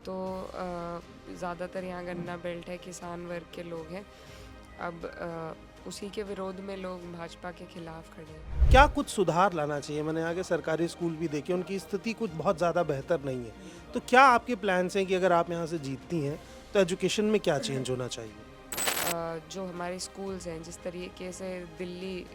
ज़्यादातर यहाँ गन्ना बेल्ट है, किसान वर्ग के लोग हैं। अब उसी के विरोध में लोग भाजपा के खिलाफ खड़े हैं। क्या कुछ सुधार लाना चाहिए? मैंने यहाँ के सरकारी स्कूल भी देखे, उनकी स्थिति कुछ बहुत ज़्यादा बेहतर नहीं है। तो क्या आपके प्लान्स हैं कि अगर आप यहाँ से जीतती हैं, तो एजुकेशन में क्या चेंज होना चाहिए? जो हमारे स्कूल्स हैं, जिस तरीके से दिल्ली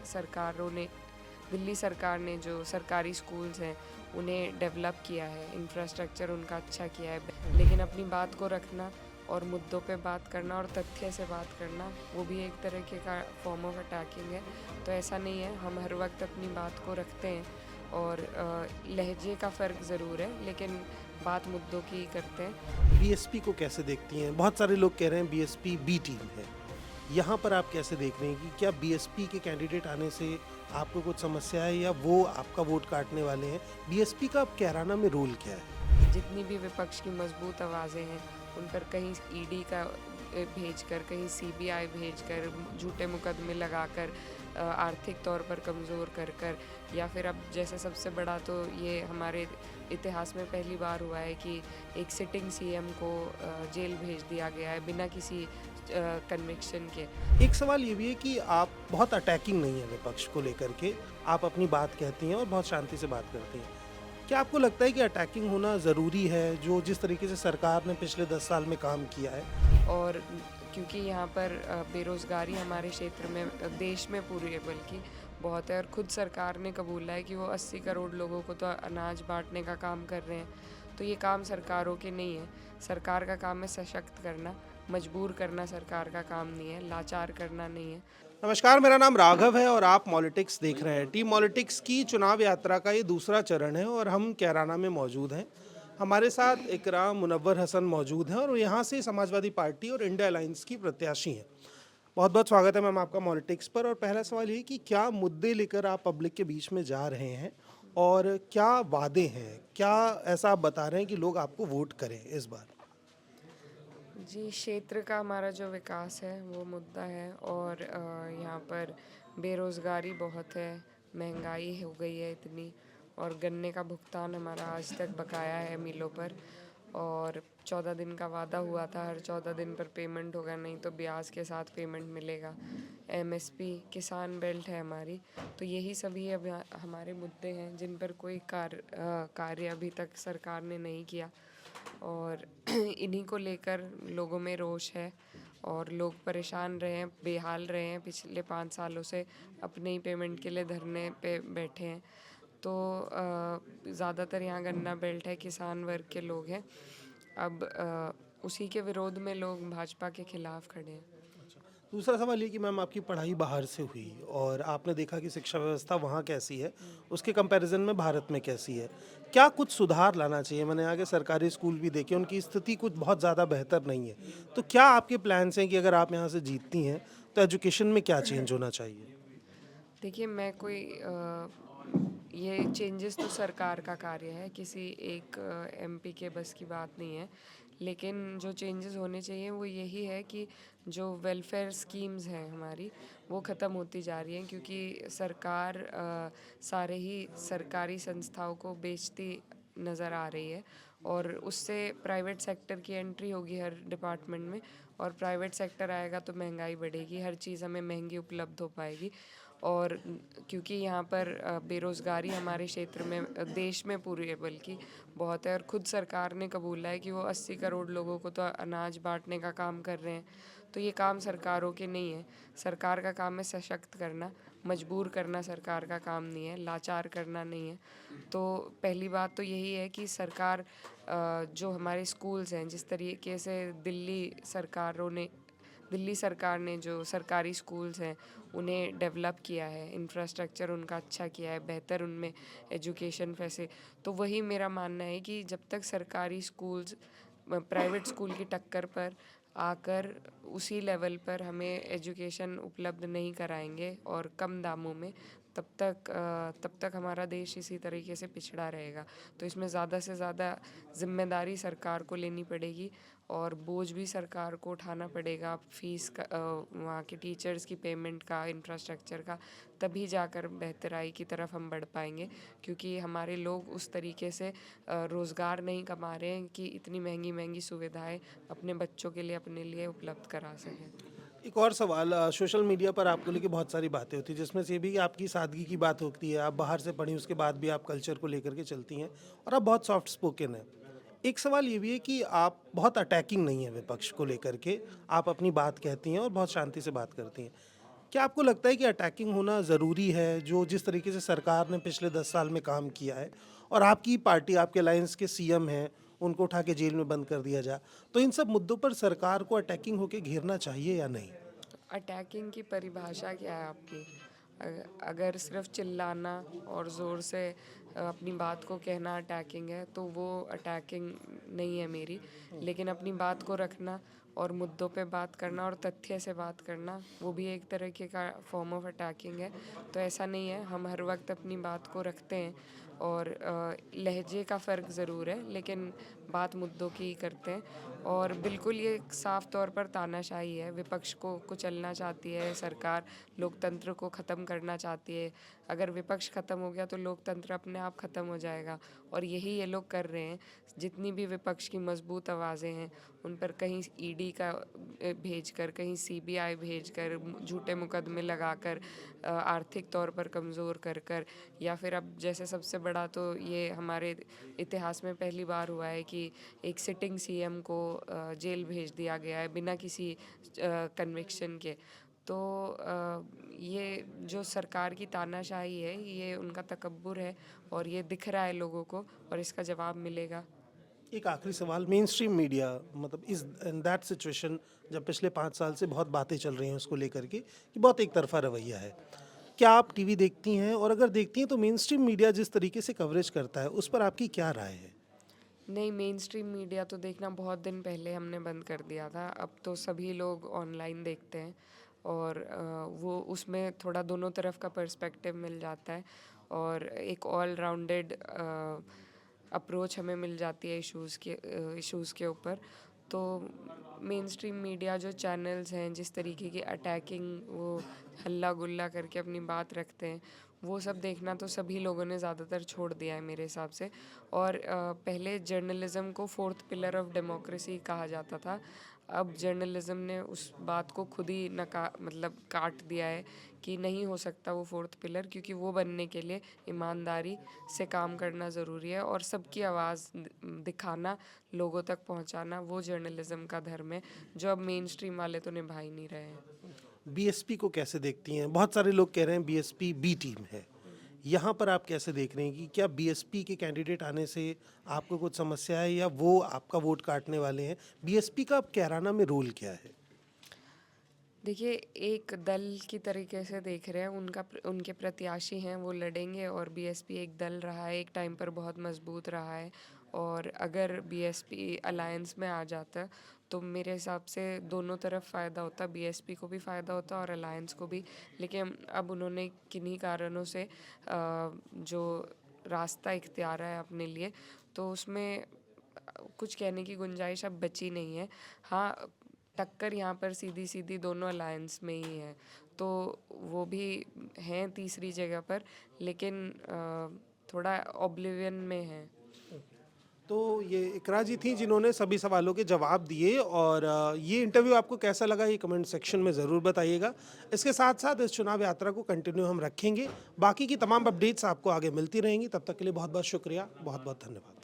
सरकार ने जो सरकारी स्कूल्स हैं उन्हें डेवलप किया है, इंफ्रास्ट्रक्चर उनका अच्छा किया है, लेकिन अपनी बात को रखना और मुद्दों पे बात करना और तथ्य से बात करना, वो भी एक तरीके का फॉर्म ऑफ अटैकिंग है। तो ऐसा नहीं है, हम हर वक्त अपनी बात को रखते हैं और लहजे का फ़र्क ज़रूर है, लेकिन बात मुद्दों की ही करते हैं। बीएसपी को कैसे देखती हैं? बहुत सारे लोग कह रहे हैं बीएसपी बी टीम है। यहाँ पर आप कैसे देख रहे हैं कि क्या बीएसपी के कैंडिडेट आने से आपको कुछ समस्या है या वो आपका वोट काटने वाले हैं? बीएसपी का अब कैराना में रोल क्या है? जितनी भी विपक्ष की मजबूत आवाज़ें हैं उन पर कहीं ईडी का भेजकर, कहीं सीबीआई भेजकर, झूठे मुकदमे लगाकर, आर्थिक तौर पर कमज़ोर कर कर, या फिर अब जैसे सबसे बड़ा तो ये हमारे इतिहास में पहली बार हुआ है कि एक सिटिंग सीएम को जेल भेज दिया गया है बिना किसी कन्विक्शन के। एक सवाल ये भी है कि आप बहुत अटैकिंग नहीं है विपक्ष को लेकर के, आप अपनी बात कहती हैं और बहुत शांति से बात करती हैं। क्या आपको लगता है कि अटैकिंग होना ज़रूरी है, जो जिस तरीके से सरकार ने पिछले 10 साल में काम किया है? और क्योंकि यहाँ पर बेरोज़गारी हमारे क्षेत्र में, देश में पूरी है बल्कि, बहुत है, और खुद सरकार ने कबूला है कि वो 80 करोड़ लोगों को तो अनाज बांटने का काम कर रहे हैं। तो ये काम सरकारों के नहीं है। सरकार का काम है सशक्त करना, मजबूर करना सरकार का काम नहीं है, लाचार करना नहीं है। नमस्कार, मेरा नाम राघव है और आप पॉलिटिक्स देख रहे हैं। टीम पॉलिटिक्स की चुनाव यात्रा का ये दूसरा चरण है और हम कैराना में मौजूद हैं। हमारे साथ इकरा मुनव्वर हसन मौजूद हैं और यहाँ से समाजवादी पार्टी और इंडिया अलायंस की प्रत्याशी हैं। बहुत बहुत स्वागत है मैम आपका पॉलिटिक्स पर। और पहला सवाल ये कि क्या मुद्दे लेकर आप पब्लिक के बीच में जा रहे हैं और क्या वादे हैं, क्या ऐसा आप बता रहे हैं कि लोग आपको वोट करें इस बार? जी, क्षेत्र का हमारा जो विकास है वो मुद्दा है, और यहाँ पर बेरोज़गारी बहुत है, महंगाई हो गई है इतनी, और गन्ने का भुगतान हमारा आज तक बकाया है मिलों पर, और 14 दिन का वादा हुआ था, हर 14 दिन पर पेमेंट होगा, नहीं तो ब्याज के साथ पेमेंट मिलेगा। एमएसपी किसान बेल्ट है हमारी। तो यही सभी अब हमारे मुद्दे हैं जिन पर कोई कार्य अभी तक सरकार ने नहीं किया, और इन्हीं को लेकर लोगों में रोष है और लोग परेशान रहे हैं, बेहाल रहे हैं, पिछले 5 सालों से अपने ही पेमेंट के लिए धरने पे बैठे हैं। तो ज़्यादातर यहाँ गन्ना बेल्ट है, किसान वर्ग के लोग हैं। अब उसी के विरोध में लोग भाजपा के खिलाफ खड़े हैं। दूसरा सवाल ये कि मैम आपकी पढ़ाई बाहर से हुई और आपने देखा कि शिक्षा व्यवस्था वहाँ कैसी है, उसके कंपैरिजन में भारत में कैसी है। क्या कुछ सुधार लाना चाहिए? मैंने यहाँ के सरकारी स्कूल भी देखे, उनकी स्थिति कुछ बहुत ज़्यादा बेहतर नहीं है। तो क्या आपके प्लान्स हैं कि अगर आप यहाँ से जीतती हैं, तो एजुकेशन में क्या चेंज होना चाहिए? देखिए, मैं कोई ये चेंजेस तो सरकार का कार्य है, किसी एक एमपी के बस की बात नहीं है, लेकिन जो चेंजेस होने चाहिए वो यही है कि जो वेलफेयर स्कीम्स हैं हमारी, वो ख़त्म होती जा रही हैं, क्योंकि सरकार सारे ही सरकारी संस्थाओं को बेचती नज़र आ रही है, और उससे प्राइवेट सेक्टर की एंट्री होगी हर डिपार्टमेंट में, और प्राइवेट सेक्टर आएगा तो महंगाई बढ़ेगी, हर चीज़ हमें महंगी उपलब्ध हो पाएगी। और क्योंकि यहाँ पर बेरोज़गारी हमारे क्षेत्र में, देश में पूरी है बल्कि, बहुत है, और खुद सरकार ने कबूला है कि वो 80 करोड़ लोगों को तो अनाज बांटने का काम कर रहे हैं। तो ये काम सरकारों के नहीं है। सरकार का काम है सशक्त करना, मजबूर करना सरकार का काम नहीं है, लाचार करना नहीं है। तो पहली बात तो यही है कि सरकार जो हमारे स्कूल्स हैं, जिस तरीके से दिल्ली सरकार ने जो सरकारी स्कूल्स हैं उन्हें डेवलप किया है, इंफ्रास्ट्रक्चर उनका अच्छा किया है, बेहतर उनमें एजुकेशन फैसे, तो वही मेरा मानना है कि जब तक सरकारी स्कूल्स प्राइवेट स्कूल की टक्कर पर आकर उसी लेवल पर हमें एजुकेशन उपलब्ध नहीं कराएंगे और कम दामों में, तब तक हमारा देश इसी तरीके से पिछड़ा रहेगा। तो इसमें ज़्यादा से ज़्यादा जिम्मेदारी सरकार को लेनी पड़ेगी और बोझ भी सरकार को उठाना पड़ेगा, फीस का, वहाँ के टीचर्स की पेमेंट का, इंफ्रास्ट्रक्चर का। तभी जाकर बेहतराई की तरफ हम बढ़ पाएंगे, क्योंकि हमारे लोग उस तरीके से रोज़गार नहीं कमा रहे हैं कि इतनी महंगी महंगी सुविधाएं अपने बच्चों के लिए, अपने लिए उपलब्ध करा सकें। एक और सवाल, सोशल मीडिया पर आपको लेके बहुत सारी बातें होती हैं, जिसमें से ये भी कि आपकी सादगी की बात होती है, आप बाहर से पढ़ी उसके बाद भी आप कल्चर को लेकर के चलती हैं और आप बहुत सॉफ्ट स्पोकन हैं। एक सवाल ये भी है कि आप बहुत अटैकिंग नहीं है विपक्ष को लेकर के, आप अपनी बात कहती हैं और बहुत शांति से बात करती हैं। क्या आपको लगता है कि अटैकिंग होना ज़रूरी है, जो जिस तरीके से सरकार ने पिछले 10 साल में काम किया है और आपकी पार्टी, आपके अलायंस के सीएम हैं, उनको उठा के जेल में बंद कर दिया जाए, तो इन सब मुद्दों पर सरकार को अटैकिंग होकर घेरना चाहिए या नहीं? अटैकिंग की परिभाषा क्या है आपकी? अगर सिर्फ चिल्लाना और ज़ोर से अपनी बात को कहना अटैकिंग है, तो वो अटैकिंग नहीं है मेरी। लेकिन अपनी बात को रखना और मुद्दों पे बात करना और तथ्य से बात करना, वो भी एक तरीके का फॉर्म ऑफ अटैकिंग है। तो ऐसा नहीं है, हम हर वक्त अपनी बात को रखते हैं और लहजे का फ़र्क ज़रूर है, लेकिन बात मुद्दों की ही करते हैं। और बिल्कुल ये साफ तौर पर तानाशाही है, विपक्ष को कुचलना चाहती है सरकार, लोकतंत्र को ख़त्म करना चाहती है। अगर विपक्ष ख़त्म हो गया तो लोकतंत्र अपने आप ख़त्म हो जाएगा, और यही ये लोग कर रहे हैं। जितनी भी विपक्ष की मजबूत आवाज़ें हैं, उन पर कहीं ईडी का भेजकर, कहीं सीबीआई भेजकर, झूठे मुकदमे लगाकर, आर्थिक तौर पर कमज़ोर कर कर, या फिर अब जैसे सबसे बड़ा तो ये हमारे इतिहास में पहली बार हुआ है कि एक सिटिंग सीएम को जेल भेज दिया गया है बिना किसी कन्विक्शन के। तो ये जो सरकार की तानाशाही है, ये उनका तकब्बुर है और ये दिख रहा है लोगों को, और इसका जवाब मिलेगा। एक आखिरी सवाल, मेन स्ट्रीम मीडिया मतलब इस इन दैट सिचुएशन, जब पिछले 5 साल से बहुत बातें चल रही हैं उसको लेकर के कि बहुत एक तरफा रवैया है, क्या आप टीवी देखती हैं? और अगर देखती हैं तो मेन स्ट्रीम मीडिया जिस तरीके से कवरेज करता है उस पर आपकी क्या राय है? नहीं, मेन स्ट्रीम मीडिया तो देखना बहुत दिन पहले हमने बंद कर दिया था। अब तो सभी लोग ऑनलाइन देखते हैं और वो उसमें थोड़ा दोनों तरफ का पर्सपेक्टिव मिल जाता है और एक ऑल राउंडेड अप्रोच हमें मिल जाती है इश्यूज़ के ऊपर। तो मेन स्ट्रीम मीडिया जो चैनल्स हैं, जिस तरीके की अटैकिंग वो हल्ला गुल्ला करके अपनी बात रखते हैं, वो सब देखना तो सभी लोगों ने ज़्यादातर छोड़ दिया है मेरे हिसाब से। और पहले जर्नलिज़्म को फोर्थ पिलर ऑफ डेमोक्रेसी कहा जाता था। अब जर्नलिज़्म ने उस बात को खुद ही मतलब काट दिया है कि नहीं हो सकता वो फोर्थ पिलर, क्योंकि वो बनने के लिए ईमानदारी से काम करना ज़रूरी है और सबकी आवाज़ दिखाना, लोगों तक पहुंचाना, वो जर्नलिज़्म का धर्म है, जो अब मेन स्ट्रीम वाले तो निभा ही नहीं रहे हैं। बीएसपी को कैसे देखती हैं? बहुत सारे लोग कह रहे हैं बीएसपी बी टीम है, यहाँ पर आप कैसे देख रहे हैं कि क्या बीएसपी के कैंडिडेट आने से आपको कुछ समस्या है या वो आपका वोट काटने वाले हैं? बीएसपी का अब कैराना में रोल क्या है? देखिए, एक दल की तरीके से देख रहे हैं, उनके प्रत्याशी हैं, वो लड़ेंगे, और बीएसपी एक दल रहा है, एक टाइम पर बहुत मजबूत रहा है। और अगर बीएसपी अलायंस में आ जाता तो मेरे हिसाब से दोनों तरफ फ़ायदा होता, बीएसपी को भी फ़ायदा होता और अलायंस को भी। लेकिन अब उन्होंने किन्हीं कारणों से जो रास्ता इख्तियार है अपने लिए, तो उसमें कुछ कहने की गुंजाइश अब बची नहीं है। हाँ, टक्कर यहाँ पर सीधी सीधी दोनों अलायंस में ही है, तो वो भी हैं तीसरी जगह पर, लेकिन थोड़ा ऑब्लिवियन में है। तो ये इकरा जी थी जिन्होंने सभी सवालों के जवाब दिए, और ये इंटरव्यू आपको कैसा लगा ये कमेंट सेक्शन में ज़रूर बताइएगा। इसके साथ साथ इस चुनाव यात्रा को कंटिन्यू हम रखेंगे, बाकी की तमाम अपडेट्स आपको आगे मिलती रहेंगी। तब तक के लिए बहुत बहुत शुक्रिया, बहुत बहुत धन्यवाद।